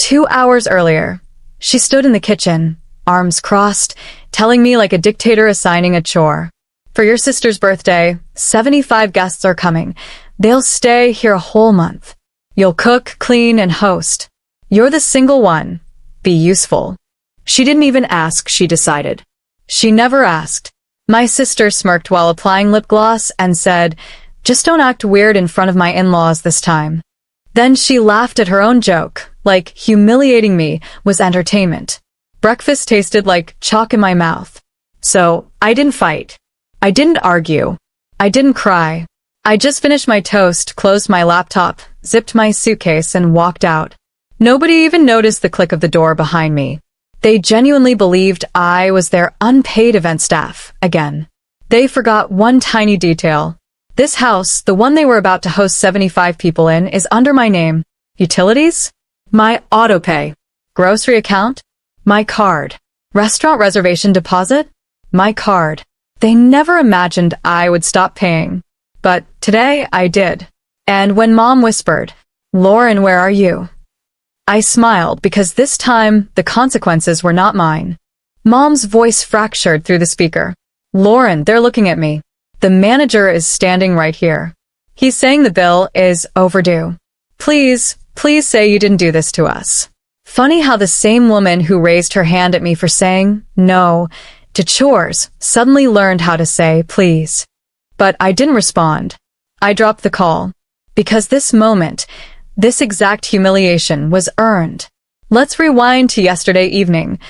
2 hours earlier. She stood in the kitchen, arms crossed, telling me like a dictator assigning a chore. For your sister's birthday, 75 guests are coming. They'll stay here a whole month. You'll cook, clean, and host. You're the single one. Be useful. She didn't even ask, she decided. She never asked. My sister smirked while applying lip gloss and said, "Just don't act weird in front of my in-laws this time." Then she laughed at her own joke, like humiliating me was entertainment. Breakfast tasted like chalk in my mouth. So, I didn't fight. I didn't argue. I didn't cry. I just finished my toast, closed my laptop, zipped my suitcase, and walked out. Nobody even noticed the click of the door behind me. They genuinely believed I was their unpaid event staff, again. They forgot one tiny detail. This house, the one they were about to host 75 people in, is under my name. Utilities? My autopay. Grocery account? My card. Restaurant reservation deposit? My card. They never imagined I would stop paying. But today I did. And when Mom whispered, "Lauren, where are you?" I smiled because this time the consequences were not mine. Mom's voice fractured through the speaker. "Lauren, they're looking at me. The manager is standing right here. He's saying the bill is overdue. Please say you didn't do this to us." Funny how the same woman who raised her hand at me for saying no to chores suddenly learned how to say please. But I didn't respond. I dropped the call. Because this moment, this exact humiliation was earned. Let's rewind to yesterday evening,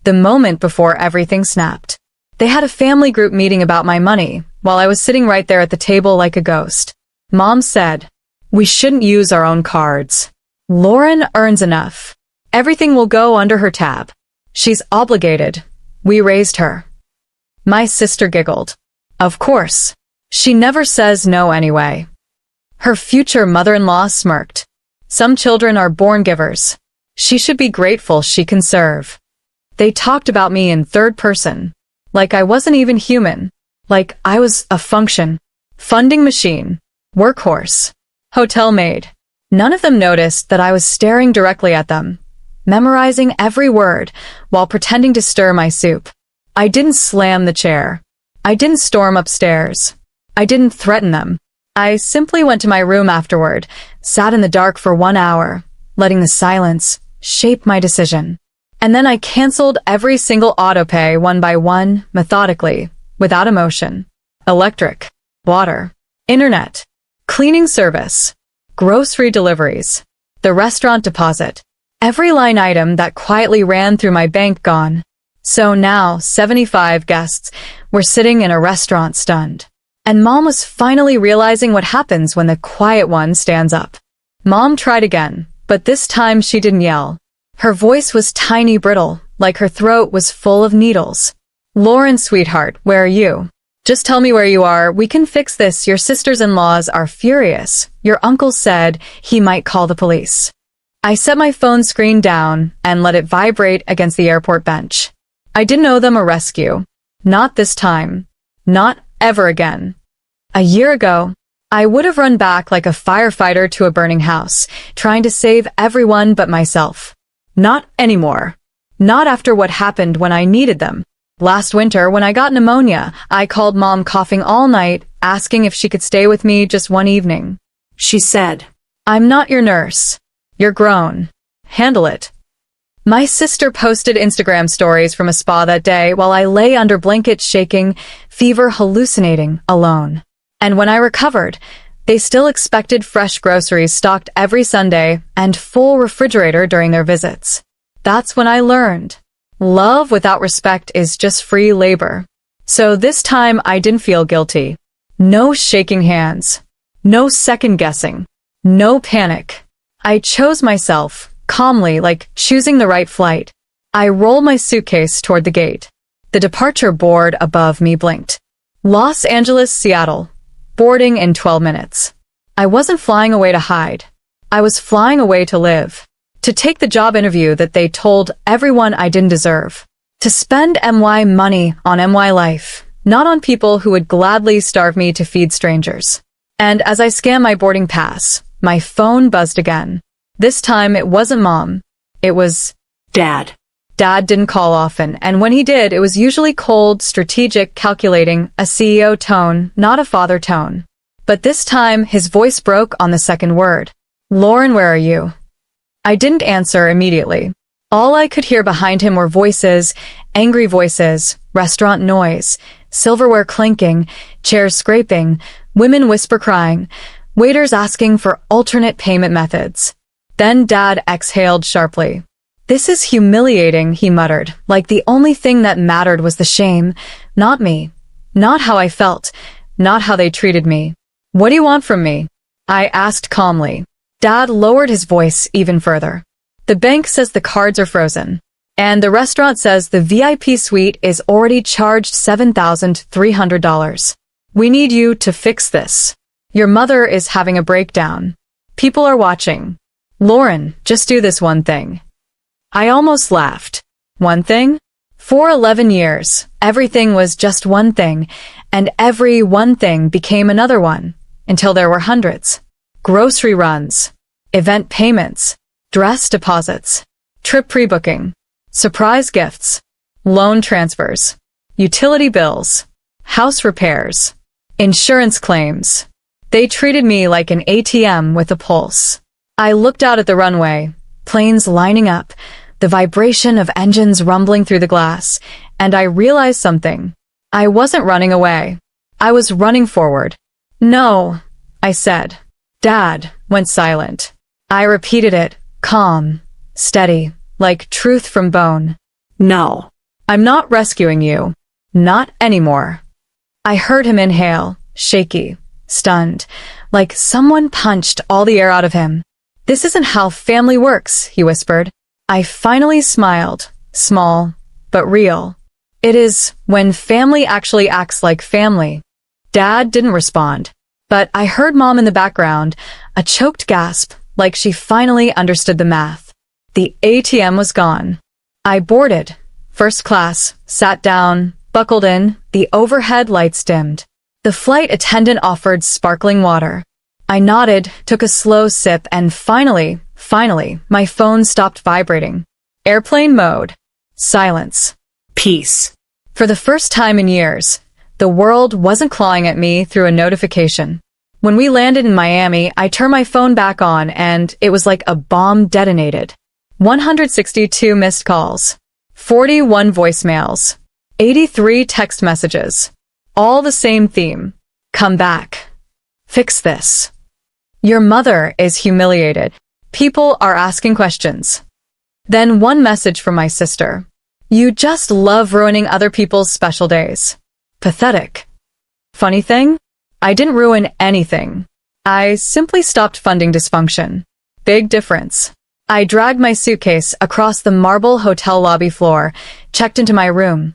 the moment before everything snapped. They had a family group meeting about my money, while I was sitting right there at the table like a ghost. Mom said, "We shouldn't use our own cards. Lauren earns enough. Everything will go under her tab. She's obligated. We raised her." My sister giggled. Of course. She never says no anyway. Her future mother-in-law smirked. Some children are born givers. She should be grateful she can serve. They talked about me in third person. Like I wasn't even human. Like I was a funding machine, workhorse, hotel maid. None of them noticed that I was staring directly at them, memorizing every word while pretending to stir my soup. I didn't slam the chair. I didn't storm upstairs. I didn't threaten them. I simply went to my room afterward, sat in the dark for 1 hour, letting the silence shape my decision. And then I canceled every single autopay one by one, methodically, without emotion. Electric, water, internet, cleaning service, grocery deliveries, the restaurant deposit. Every line item that quietly ran through my bank gone. So now 75 guests were sitting in a restaurant stunned. And Mom was finally realizing what happens when the quiet one stands up. Mom tried again, but this time she didn't yell. Her voice was tiny, brittle, like her throat was full of needles. "Lauren, sweetheart, where are you? Just tell me where you are. We can fix this. Your sisters-in-laws are furious. Your uncle said he might call the police." I set my phone screen down and let it vibrate against the airport bench. I didn't owe them a rescue. Not this time. Not ever again. A year ago, I would have run back like a firefighter to a burning house, trying to save everyone but myself. Not anymore. Not after what happened when I needed them. Last winter, when I got pneumonia, I called Mom coughing all night, asking if she could stay with me just one evening. She said, "I'm not your nurse. You're grown. Handle it." My sister posted Instagram stories from a spa that day while I lay under blankets shaking, fever hallucinating, alone. And when I recovered, they still expected fresh groceries stocked every Sunday and full refrigerator during their visits. That's when I learned. Love without respect is just free labor. So this time I didn't feel guilty. No shaking hands. No second guessing. No panic. I chose myself, calmly, like choosing the right flight. I rolled my suitcase toward the gate. The departure board above me blinked. Los Angeles, Seattle. Boarding in 12 minutes. I wasn't flying away to hide. I was flying away to live. To take the job interview that they told everyone I didn't deserve. To spend MY money on MY life, not on people who would gladly starve me to feed strangers. And as I scanned my boarding pass, my phone buzzed again. This time it wasn't Mom. It was Dad. Dad didn't call often, and when he did, it was usually cold, strategic, calculating, a CEO tone, not a father tone. But this time, his voice broke on the second word. Lauren, where are you? I didn't answer immediately. All I could hear behind him were voices, angry voices, restaurant noise, silverware clinking, chairs scraping, women whisper crying, waiters asking for alternate payment methods. Then Dad exhaled sharply. This is humiliating, he muttered, like the only thing that mattered was the shame, not me, not how I felt, not how they treated me. What do you want from me? I asked calmly. Dad lowered his voice even further. The bank says the cards are frozen, and the restaurant says the VIP suite is already charged $7,300. We need you to fix this. Your mother is having a breakdown. People are watching. Lauren, just do this one thing. I almost laughed. One thing? For 11 years, everything was just one thing, and every one thing became another one, until there were hundreds. Grocery runs, event payments, dress deposits, trip pre-booking, surprise gifts, loan transfers, utility bills, house repairs, insurance claims. They treated me like an ATM with a pulse. I looked out at the runway, planes lining up, the vibration of engines rumbling through the glass, and I realized something. I wasn't running away. I was running forward. No, I said. Dad went silent. I repeated it, calm, steady, like truth from bone. No. I'm not rescuing you. Not anymore. I heard him inhale, shaky, stunned, like someone punched all the air out of him. This isn't how family works, he whispered. I finally smiled, small, but real. It is when family actually acts like family. Dad didn't respond, but I heard Mom in the background, a choked gasp, like she finally understood the math. The ATM was gone. I boarded, first class, sat down, buckled in, the overhead lights dimmed. The flight attendant offered sparkling water. I nodded, took a slow sip, and finally, my phone stopped vibrating. Airplane mode. Silence. Peace. For the first time in years, the world wasn't clawing at me through a notification. When we landed in Miami, I turned my phone back on and it was like a bomb detonated. 162 missed calls. 41 voicemails. 83 text messages. All the same theme. Come back. Fix this. Your mother is humiliated. People are asking questions. Then one message from my sister. You just love ruining other people's special days. Pathetic. Funny thing? I didn't ruin anything. I simply stopped funding dysfunction. Big difference. I dragged my suitcase across the marble hotel lobby floor, checked into my room.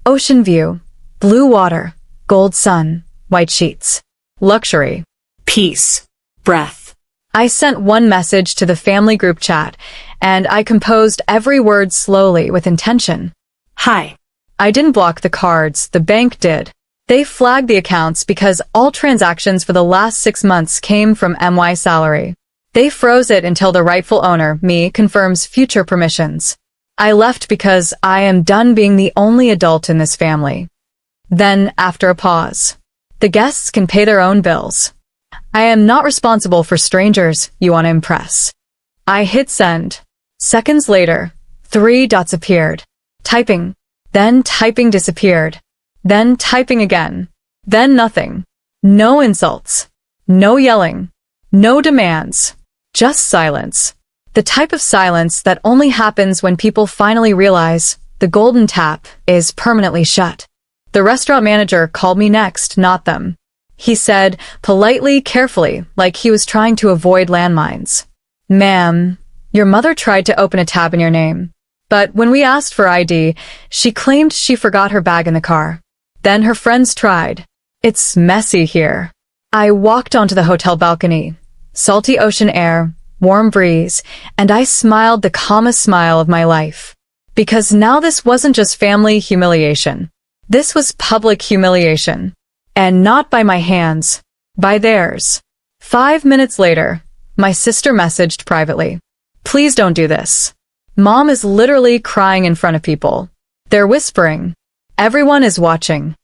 Ocean view, blue water, gold sun, white sheets. Luxury. Peace. Breath. I sent one message to the family group chat, and I composed every word slowly with intention. Hi. I didn't block the cards, the bank did. They flagged the accounts because all transactions for the last 6 months came from MY salary. They froze it until the rightful owner, me, confirms future permissions. I left because I am done being the only adult in this family. Then, after a pause, the guests can pay their own bills. I am not responsible for strangers you want to impress. I hit send. Seconds later, 3 dots appeared. Typing. Then typing disappeared. Then typing again. Then nothing. No insults. No yelling. No demands. Just silence. The type of silence that only happens when people finally realize the golden tap is permanently shut. The restaurant manager called me next, not them. He said, politely, carefully, like he was trying to avoid landmines. Ma'am, your mother tried to open a tab in your name. But when we asked for ID, she claimed she forgot her bag in the car. Then her friends tried. It's messy here. I walked onto the hotel balcony. Salty ocean air, warm breeze, and I smiled the calmest smile of my life. Because now this wasn't just family humiliation. This was public humiliation. And not by my hands, by theirs. 5 minutes later, my sister messaged privately. Please don't do this. Mom is literally crying in front of people. They're whispering. Everyone is watching.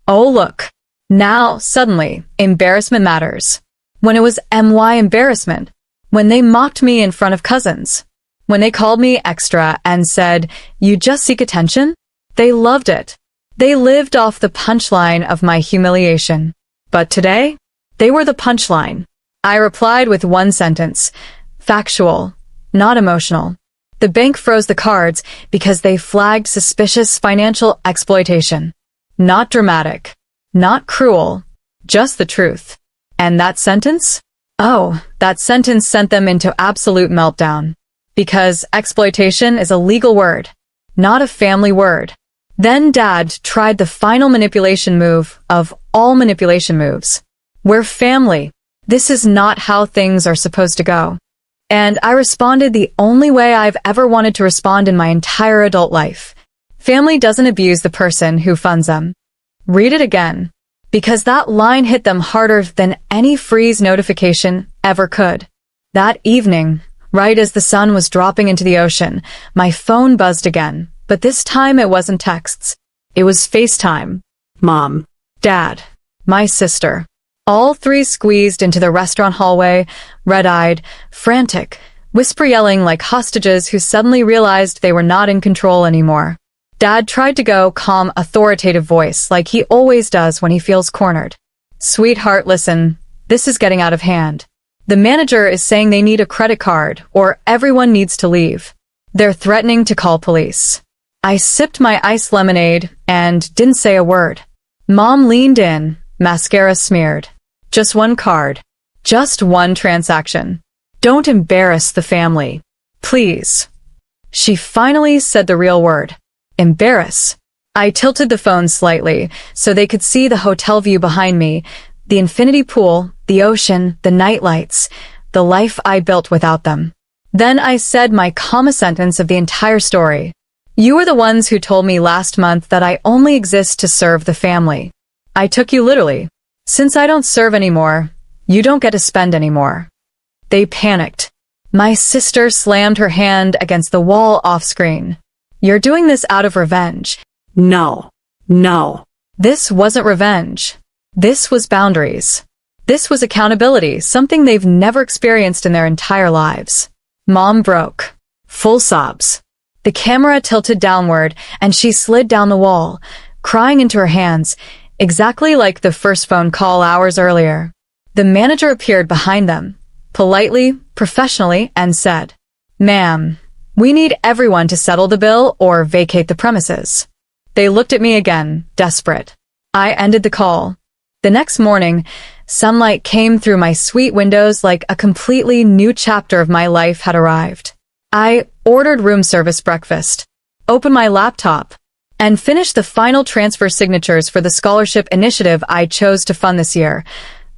Oh, look. Now, suddenly, embarrassment matters. When it was my embarrassment. When they mocked me in front of cousins. When they called me extra and said, "You just seek attention?" They loved it. They lived off the punchline of my humiliation. But today, they were the punchline. I replied with one sentence. Factual, not emotional. The bank froze the cards because they flagged suspicious financial exploitation. Not dramatic. Not cruel. Just the truth. And that sentence? Oh, that sentence sent them into absolute meltdown. Because exploitation is a legal word, not a family word. Then Dad tried the final manipulation move of all manipulation moves. We're family. This is not how things are supposed to go. And I responded the only way I've ever wanted to respond in my entire adult life. Family doesn't abuse the person who funds them. Read it again. Because that line hit them harder than any freeze notification ever could. That evening, right as the sun was dropping into the ocean, my phone buzzed again, but this time it wasn't texts. It was FaceTime. Mom. Dad. My sister. All three squeezed into the restaurant hallway, red-eyed, frantic, whisper yelling like hostages who suddenly realized they were not in control anymore. Dad tried to go calm, authoritative voice like he always does when he feels cornered. Sweetheart, listen, this is getting out of hand. The manager is saying they need a credit card or everyone needs to leave. They're threatening to call police. I sipped my iced lemonade and didn't say a word. Mom leaned in, mascara smeared. Just one card. Just one transaction. Don't embarrass the family. Please. She finally said the real word. Embarrass. I tilted the phone slightly so they could see the hotel view behind me, the infinity pool, the ocean, the night lights, the life I built without them. Then I said my comma sentence of the entire story. You were the ones who told me last month that I only exist to serve the family. I took you literally. Since I don't serve anymore, you don't get to spend anymore. They panicked. My sister slammed her hand against the wall off-screen. You're doing this out of revenge. No. No. This wasn't revenge. This was boundaries. This was accountability, something they've never experienced in their entire lives. Mom broke. Full sobs. The camera tilted downward, and she slid down the wall, crying into her hands, exactly like the first phone call hours earlier. The manager appeared behind them, politely, professionally, and said, "Ma'am, we need everyone to settle the bill or vacate the premises." They looked at me again, desperate. I ended the call. The next morning, sunlight came through my suite windows like a completely new chapter of my life had arrived. I ordered room service breakfast, opened my laptop, and finished the final transfer signatures for the scholarship initiative I chose to fund this year.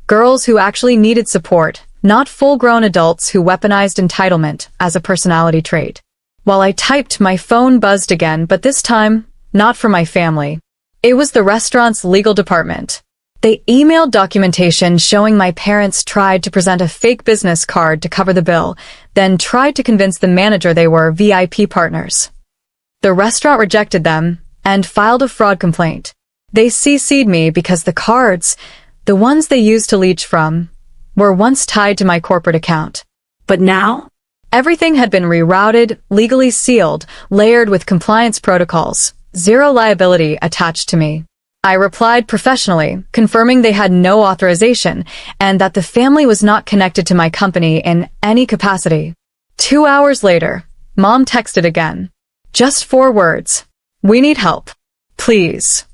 Girls who actually needed support, not full-grown adults who weaponized entitlement as a personality trait. While I typed, my phone buzzed again, but this time, not from my family. It was the restaurant's legal department. They emailed documentation showing my parents tried to present a fake business card to cover the bill, then tried to convince the manager they were VIP partners. The restaurant rejected them and filed a fraud complaint. They CC'd me because the cards, the ones they used to leech from, were once tied to my corporate account. But now? Everything had been rerouted, legally sealed, layered with compliance protocols, zero liability attached to me. I replied professionally, confirming they had no authorization and that the family was not connected to my company in any capacity. 2 hours later, Mom texted again. Just 4 words. We need help. Please.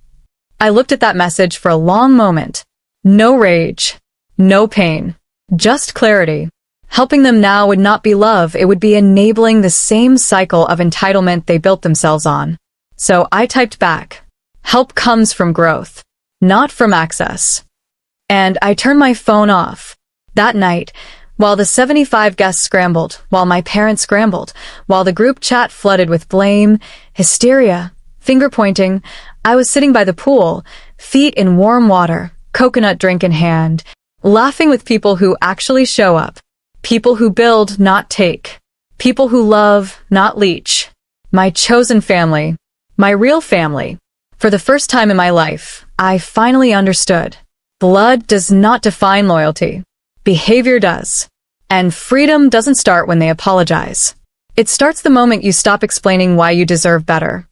I looked at that message for a long moment. No rage. No pain. Just clarity. Helping them now would not be love, it would be enabling the same cycle of entitlement they built themselves on. So I typed back. Help comes from growth, not from access. And I turned my phone off. That night, while the 75 guests scrambled, while my parents scrambled, while the group chat flooded with blame, hysteria, finger-pointing, I was sitting by the pool, feet in warm water, coconut drink in hand, laughing with people who actually show up, people who build, not take. People who love, not leech. My chosen family. My real family. For the first time in my life, I finally understood. Blood does not define loyalty. Behavior does. And freedom doesn't start when they apologize. It starts the moment you stop explaining why you deserve better.